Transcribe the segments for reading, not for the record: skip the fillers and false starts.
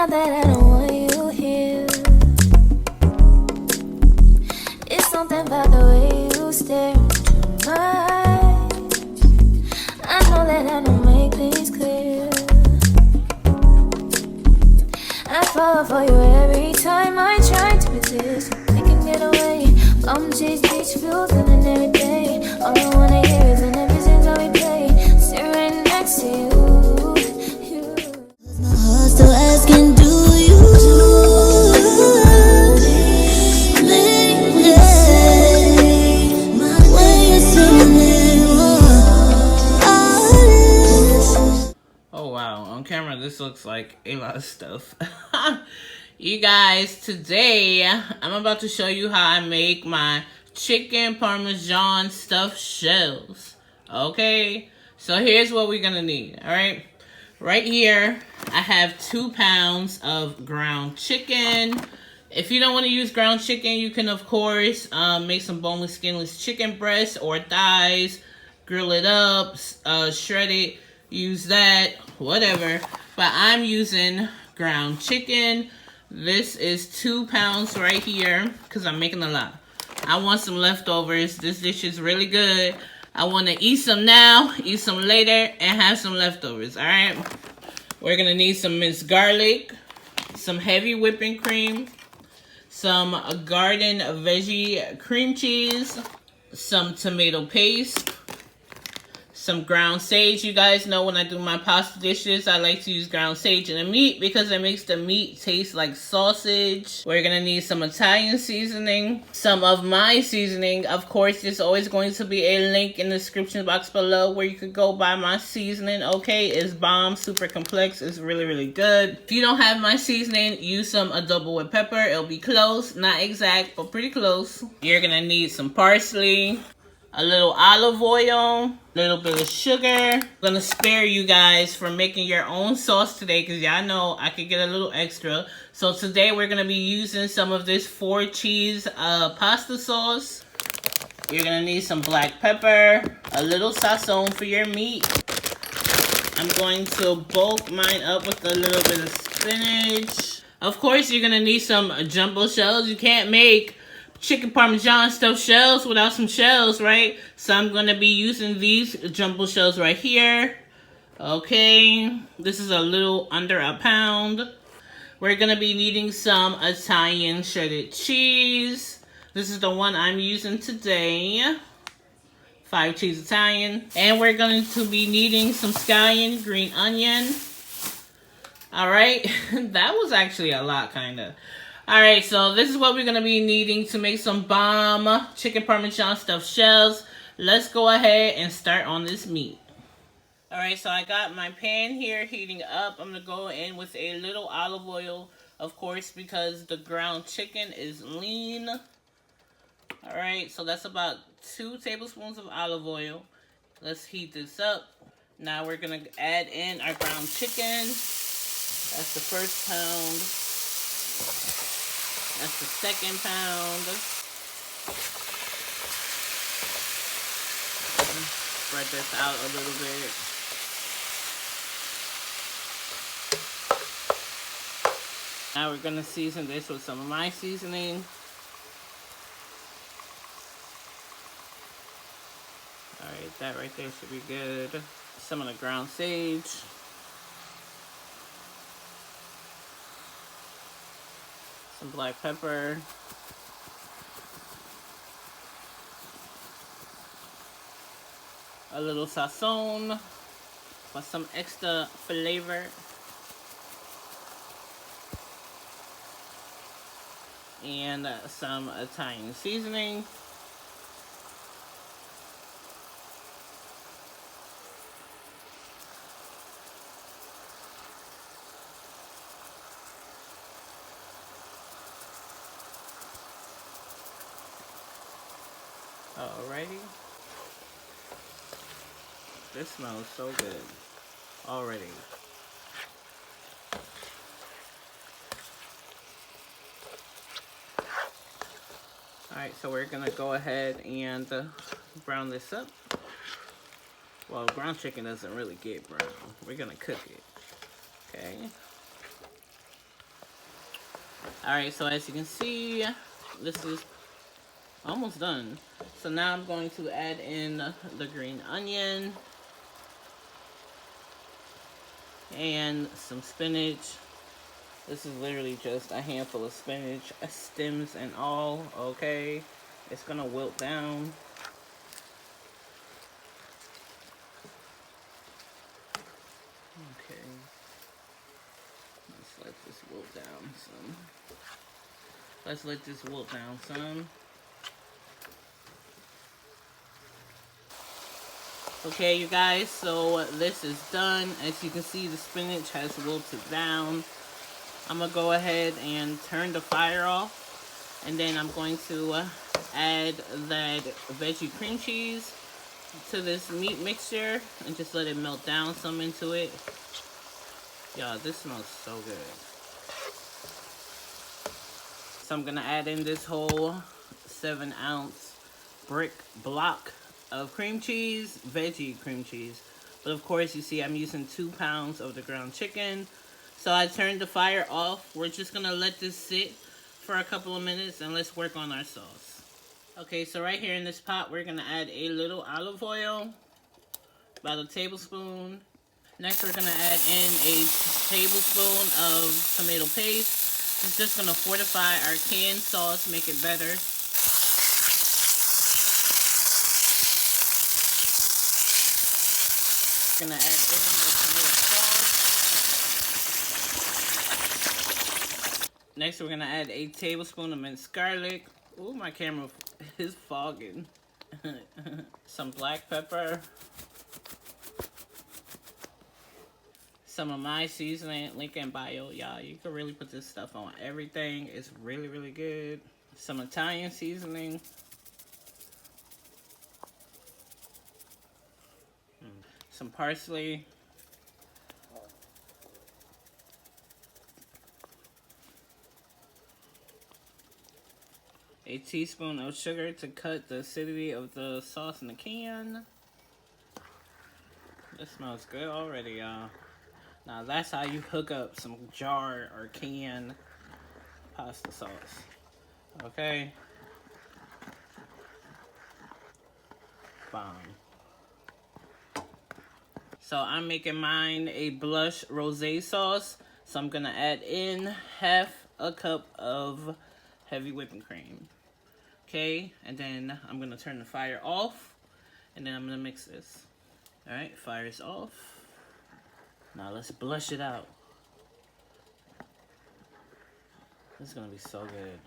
out that I don't want you here. It's something about the way you stare into my eyes. I know that I don't make things clear. I fall for you every time I try to resist. I can get away. I'm chase beach views and every day. All I wanna hear is an episode how we play. Sit right next to you. My heart's still asking, do you Oh wow, on camera this looks like a lot of stuff. You guys, today I'm about to show you how I make my chicken parmesan stuffed shells. Okay, so here's what we're gonna need. All right, right here I have 2 pounds of ground chicken. If you don't want to use ground chicken, you can of course make some boneless, skinless chicken breasts or thighs, grill it up, shred it, use that, whatever. But I'm using ground chicken. This is 2 pounds right here because I'm making a lot. I want some leftovers. This dish is really good. I want to eat some now, eat some later, and have some leftovers, all right? We're going to need some minced garlic, some heavy whipping cream, some garden veggie cream cheese, some tomato paste, some ground sage. You guys know when I do my pasta dishes, I like to use ground sage in the meat because it makes the meat taste like sausage. We're gonna need some Italian seasoning, some of my seasoning. Of course, there's always going to be a link in the description box below where you could go buy my seasoning. Okay, it's bomb, super complex. It's really, really good. If you don't have my seasoning, use some adobo with pepper. It'll be close, not exact, but pretty close. You're gonna need some parsley, a little olive oil, a little bit of sugar. I'm gonna spare you guys from making your own sauce today because y'all know I could get a little extra. So today we're gonna be using some of this 4 cheese pasta sauce. You're gonna need some black pepper, a little sazon for your meat. I'm going to bulk mine up with a little bit of spinach. Of course, you're gonna need some jumbo shells. You can't make chicken parmesan stuffed shells without some shells, right? So I'm going to be using these jumbo shells right here. Okay, this is a little under a pound. We're going to be needing some Italian shredded cheese. This is the one I'm using today. 5 cheese Italian. And we're going to be needing some scallion green onion. All right, that was actually a lot, kind of. Alright, so this is what we're going to be needing to make some bomb chicken parmesan stuffed shells. Let's go ahead and start on this meat. Alright, so I got my pan here heating up. I'm going to go in with a little olive oil, of course, because the ground chicken is lean. Alright, so that's about 2 tablespoons of olive oil. Let's heat this up. Now we're going to add in our ground chicken. That's the first pound. That's the second pound. Spread this out a little bit. Now we're going to season this with some of my seasoning. Alright, that right there should be good. Some of the ground sage. Some black pepper. A little sazon for some extra flavor. And some Italian seasoning. Alrighty. This smells so good already. Alright, so we're gonna go ahead and brown this up. Well, ground chicken doesn't really get brown. We're gonna cook it. Okay. Alright, so as you can see, this is almost done. So now I'm going to add in the green onion and some spinach. This is literally just a handful of spinach, stems and all, okay? It's gonna wilt down. Okay. Let's let this wilt down some. Let's let this wilt down some. Okay, you guys, so this is done. As you can see, the spinach has wilted down. I'm gonna go ahead and turn the fire off, and then I'm going to add that veggie cream cheese to this meat mixture and just let it melt down some into it. Y'all, this smells so good. So I'm gonna add in this whole 7-ounce brick block of cream cheese, veggie cream cheese. But of course, you see I'm using 2 pounds of the ground chicken. So I turned the fire off. We're just gonna let this sit for a couple of minutes and let's work on our sauce. Okay, so right here in this pot, we're gonna add a little olive oil, about a tablespoon. Next, we're gonna add in a tablespoon of tomato paste. It's just gonna fortify our canned sauce, make it better. We're gonna add in the tomato sauce. Next, we're gonna add a tablespoon of minced garlic. Ooh, my camera is fogging. Some black pepper. Some of my seasoning, link in bio, y'all. You can really put this stuff on everything. It's really, really good. Some Italian seasoning. Some parsley. A teaspoon of sugar to cut the acidity of the sauce in the can. This smells good already, y'all. Now that's how you hook up some jar or can pasta sauce. Okay? Bomb. So I'm making mine a blush rosé sauce. So I'm gonna add in 1/2 cup of heavy whipping cream. Okay, and then I'm gonna turn the fire off, and then I'm gonna mix this. All right, fire's off. Now let's blush it out. This is gonna be so good.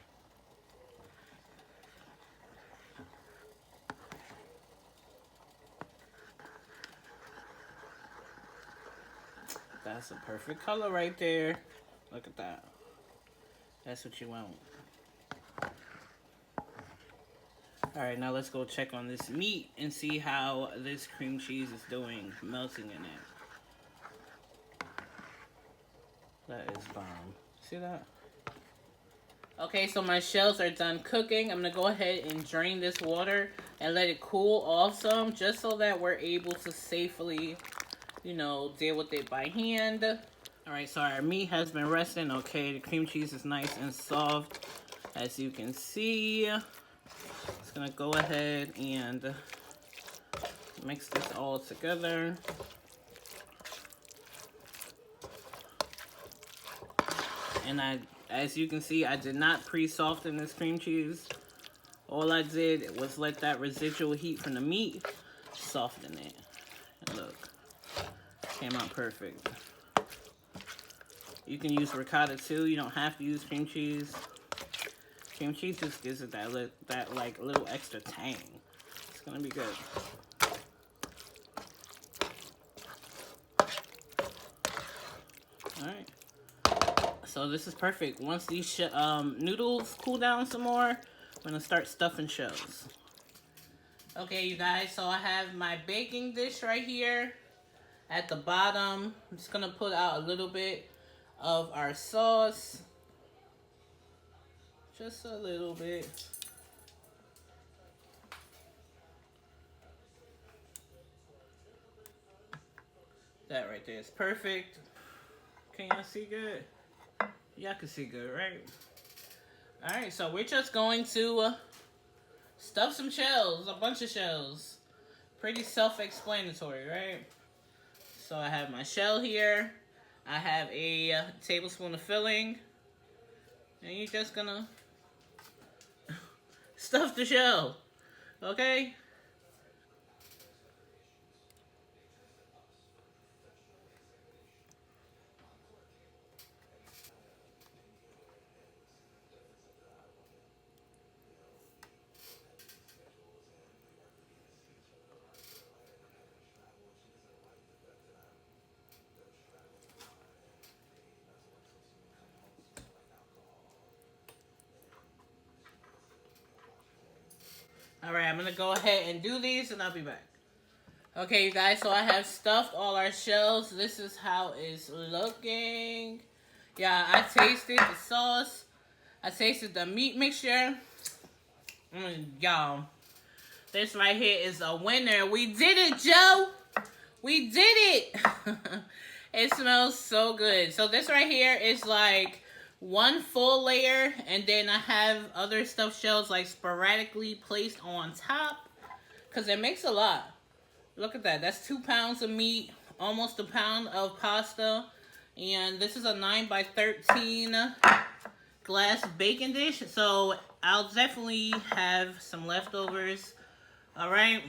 That's a perfect color right there. Look at that. That's what you want. Alright, now let's go check on this meat and see how this cream cheese is doing, melting in it. That is bomb. See that? Okay, so my shells are done cooking. I'm going to go ahead and drain this water and let it cool off some, just so that we're able to safely, you know, deal with it by hand. Alright, so our meat has been resting. Okay, the cream cheese is nice and soft, as you can see. Just gonna go ahead and mix this all together. And as you can see, I did not pre-soften this cream cheese. All I did was let that residual heat from the meat soften it. And look, came out perfect. You can use ricotta too. You don't have to use cream cheese. Cream cheese just gives it that like little extra tang. It's gonna be good. All right. So this is perfect. Once these noodles cool down some more, I'm gonna start stuffing shells. Okay, you guys. So I have my baking dish right here at the bottom. I'm just gonna put out a little bit of our sauce. Just a little bit. That right there is perfect. Can y'all see good? Y'all can see good, right? All right, so we're just going to stuff some shells, a bunch of shells. Pretty self-explanatory, right? So I have my shell here. I have a tablespoon of filling. And you're just gonna stuff the shell, okay? Alright, I'm gonna go ahead and do these and I'll be back. Okay, you guys, so I have stuffed all our shells. This is how it's looking. Yeah, I tasted the sauce. I tasted the meat mixture. Y'all, this right here is a winner. We did it, Joe. We did it. It smells so good. So this right here is like one full layer, and then I have other stuffed shells like sporadically placed on top because it makes a lot. Look at that. That's 2 pounds of meat, almost a pound of pasta, and this is a 9 by 13 glass baking dish, so I'll definitely have some leftovers. All right,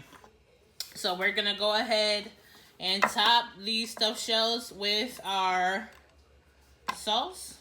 so we're gonna go ahead and top these stuffed shells with our sauce.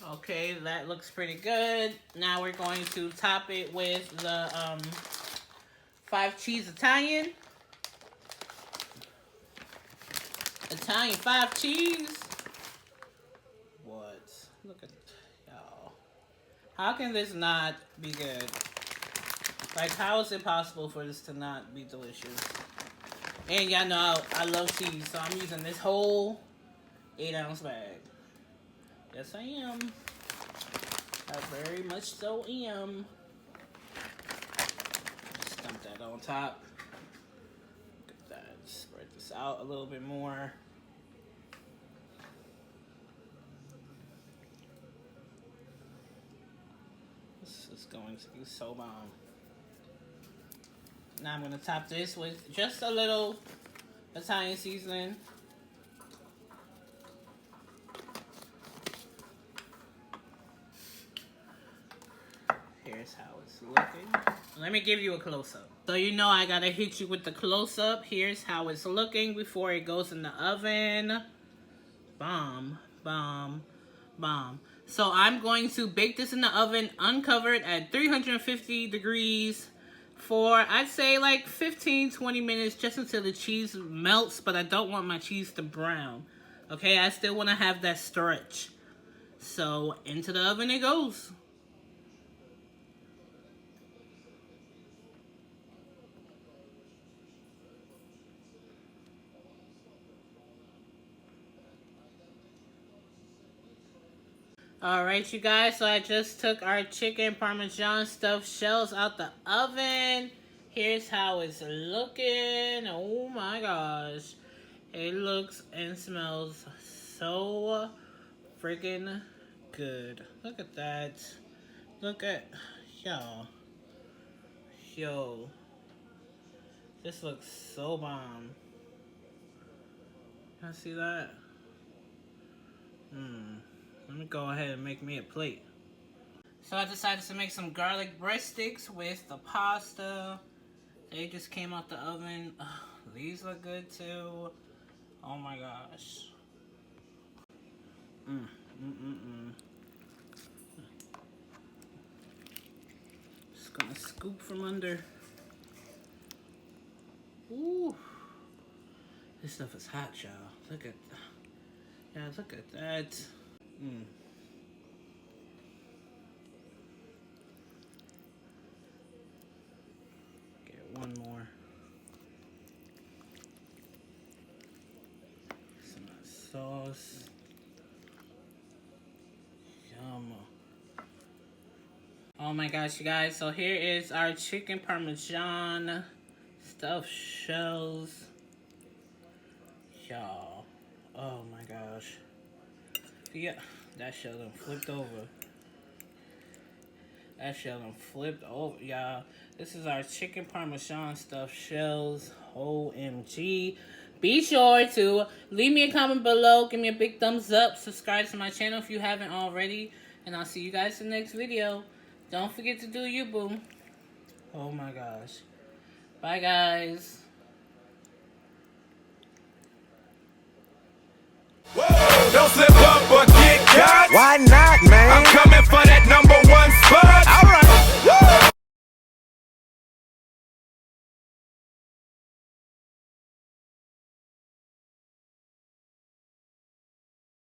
Okay, that looks pretty good. Now we're going to top it with the 5 cheese Italian. Italian 5 cheese. What? Look at y'all. How can this not be good? Like, how is it possible for this to not be delicious? And y'all know I love cheese, so I'm using this whole 8-ounce bag. Yes, I am. I very much so am. Just dump that on top. Look at that. Spread this out a little bit more. This is going to be so bomb. Now I'm going to top this with just a little Italian seasoning. Here's how it's looking. Let me give you a close-up. So you know I gotta hit you with the close-up. Here's how it's looking before it goes in the oven. Bomb, bomb, bomb. So I'm going to bake this in the oven uncovered at 350 degrees for, I'd say, like 15-20 minutes, just until the cheese melts, but I don't want my cheese to brown. Okay, I still want to have that stretch. So into the oven it goes. Alright, you guys, so I just took our chicken parmesan stuffed shells out the oven. Here's how it's looking. Oh my gosh. It looks and smells so freaking good. Look at that. Look at, y'all. Yo. This looks so bomb. Can I see that? Let me go ahead and make me a plate. So I decided to make some garlic breadsticks with the pasta. They just came out the oven. Ugh, these look good too. Oh my gosh. Just gonna scoop from under. Ooh. This stuff is hot, y'all. Look at that. Yeah, look at that. one more. Some sauce. Yum. Oh my gosh, you guys. So here is our chicken parmesan stuffed shells. Y'all. Oh my gosh. Yeah, that shell done flipped over. That shell done flipped over, y'all. This is our chicken parmesan stuffed shells. OMG. Be sure to leave me a comment below. Give me a big thumbs up. Subscribe to my channel if you haven't already. And I'll see you guys in the next video. Don't forget to do you, boo. Oh my gosh. Bye, guys. Whoa, don't slip up.